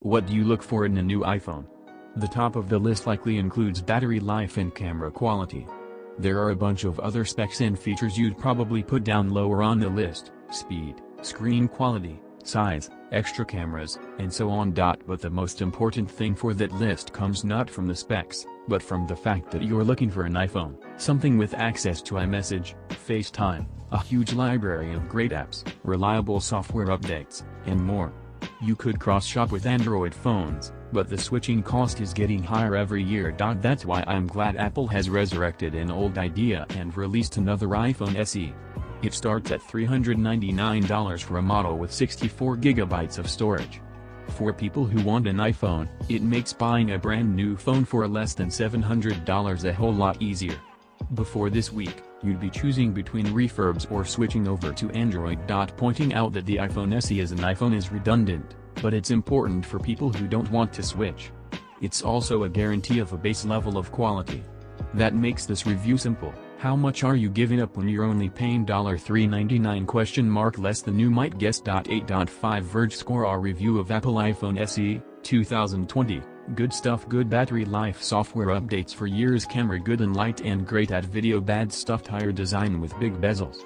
What do you look for in a new iPhone? The top of the list likely includes battery life and camera quality. There are a bunch of other specs and features you'd probably put down lower on the list: speed, screen quality, size, extra cameras, and so on. But the most important thing for that list comes not from the specs, but from the fact that you're looking for an iPhone, something with access to iMessage, FaceTime, a huge library of great apps, reliable software updates, and more. You could cross-shop with Android phones, but the switching cost is getting higher every year. That's why I'm glad Apple has resurrected an old idea and released another iPhone SE. It starts at $399 for a model with 64 GB of storage. For people who want an iPhone, it makes buying a brand new phone for less than $700 a whole lot easier. Before this week, you'd be choosing between refurbs or switching over to Android. Pointing out that the iPhone SE as an iPhone is redundant, but it's important for people who don't want to switch. It's also a guarantee of a base level of quality. That makes this review simple. How much are you giving up when you're only paying $399 less than you might guess? 8.5 Verge score our review of Apple iPhone SE, 2020. Good stuff, good battery life, software updates for years, camera good and light and great at video, bad stuff, tire design with big bezels.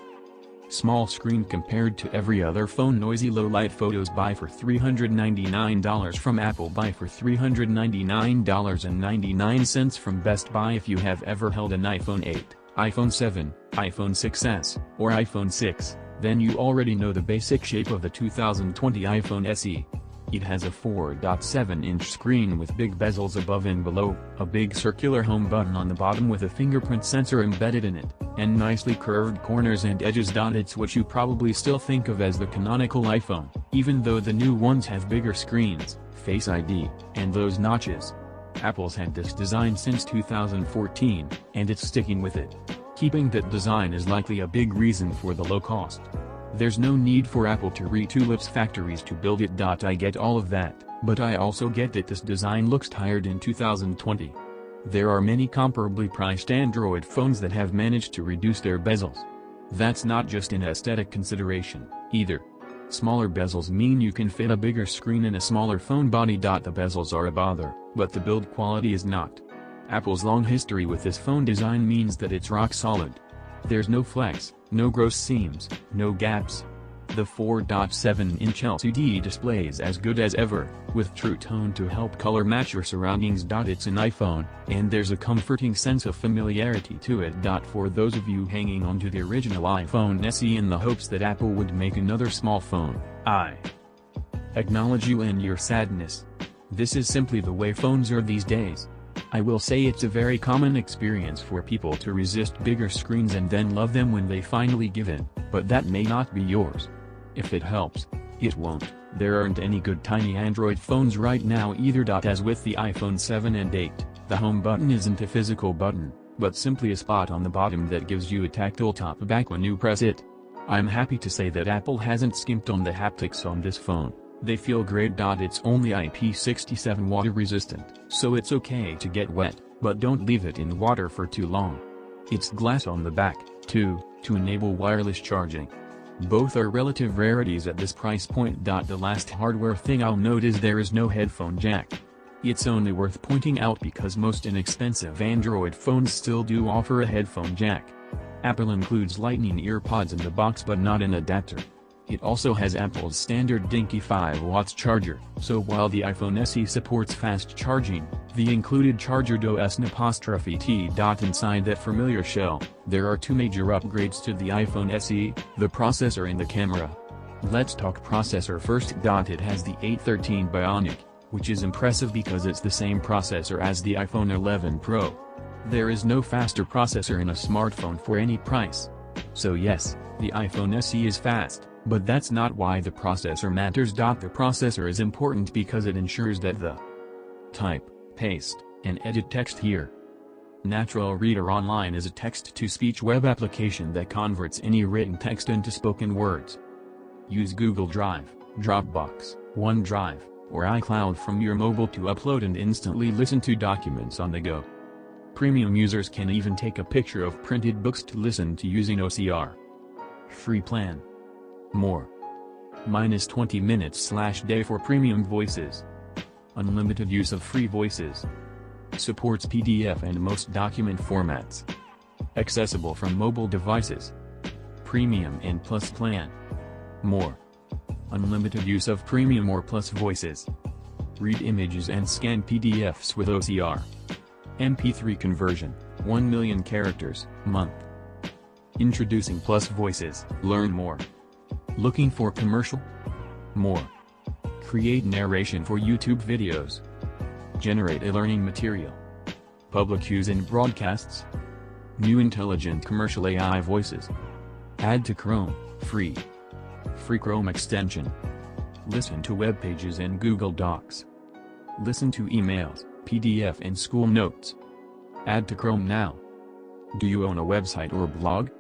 Small screen compared to every other phone, noisy low light, photos buy for $399 from Apple, buy for $399.99 from Best Buy. If you have ever held an iPhone 8, iPhone 7, iPhone 6s, or iPhone 6, then you already know the basic shape of the 2020 iPhone SE. It has a 4.7-inch screen with big bezels above and below, a big circular home button on the bottom with a fingerprint sensor embedded in it, and nicely curved corners and edges. It's what you probably still think of as the canonical iPhone, even though the new ones have bigger screens, Face ID, and those notches. Apple's had this design since 2014, and it's sticking with it. Keeping that design is likely a big reason for the low cost. There's no need for Apple to retool its factories to build it. I get all of that, but I also get that this design looks tired in 2020. There are many comparably priced Android phones that have managed to reduce their bezels. That's not just an aesthetic consideration, either. Smaller bezels mean you can fit a bigger screen in a smaller phone body. The bezels are a bother, but the build quality is not. Apple's long history with this phone design means that it's rock solid. There's no flex, no gross seams, no gaps. The 4.7-inch LCD display is as good as ever, with True Tone to help color match your surroundings. It's an iPhone, and there's a comforting sense of familiarity to it. For those of you hanging on to the original iPhone SE in the hopes that Apple would make another small phone, I acknowledge you and your sadness. This is simply the way phones are these days. I will say it's a very common experience for people to resist bigger screens and then love them when they finally give in, but that may not be yours. If it helps, it won't. There aren't any good tiny Android phones right now either. As with the iPhone 7 and 8, the home button isn't a physical button, but simply a spot on the bottom that gives you a tactile top back when you press it. I'm happy to say that Apple hasn't skimped on the haptics on this phone. They feel great. It's only IP67 water resistant, so it's okay to get wet, but don't leave it in water for too long. It's glass on the back, too, to enable wireless charging. Both are relative rarities at this price point. The last hardware thing I'll note is there is no headphone jack. It's only worth pointing out because most inexpensive Android phones still do offer a headphone jack. Apple includes Lightning earpods in the box but not an adapter. It also has Apple's standard dinky 5-watt charger, so while the iPhone SE supports fast charging, the included charger doesn't. Inside that familiar shell, there are two major upgrades to the iPhone SE, the processor and the camera. Let's talk processor first. It has the A13 Bionic, which is impressive because it's the same processor as the iPhone 11 Pro. There is no faster processor in a smartphone for any price. So yes, the iPhone SE is fast. But that's not why the processor matters. The processor is important because it ensures that the type, paste, and edit text here. Natural Reader Online is a text-to-speech web application that converts any written text into spoken words. Use Google Drive, Dropbox, OneDrive, or iCloud from your mobile to upload and instantly listen to documents on the go. Premium users can even take a picture of printed books to listen to using OCR. Free plan. More. -20 minutes/day for premium voices. Unlimited use of free voices. Supports PDF and most document formats. Accessible from mobile devices. Premium and Plus plan. More. Unlimited use of Premium or Plus voices. Read images and scan PDFs with OCR. MP3 conversion, 1 million characters, month. Introducing Plus voices. Learn more. Looking for commercial? More. Create narration for YouTube videos. Generate e-learning material. Public use in broadcasts. New intelligent commercial AI voices. Add to Chrome, free. Free Chrome extension. Listen to web pages in Google Docs. Listen to emails, PDF and school notes. Add to Chrome now. Do you own a website or blog?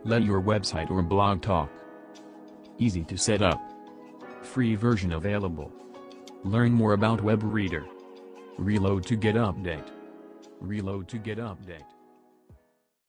Let your website or blog talk. Easy to set up. Free version available. Learn more about Web Reader. Reload to get update. Reload to get update.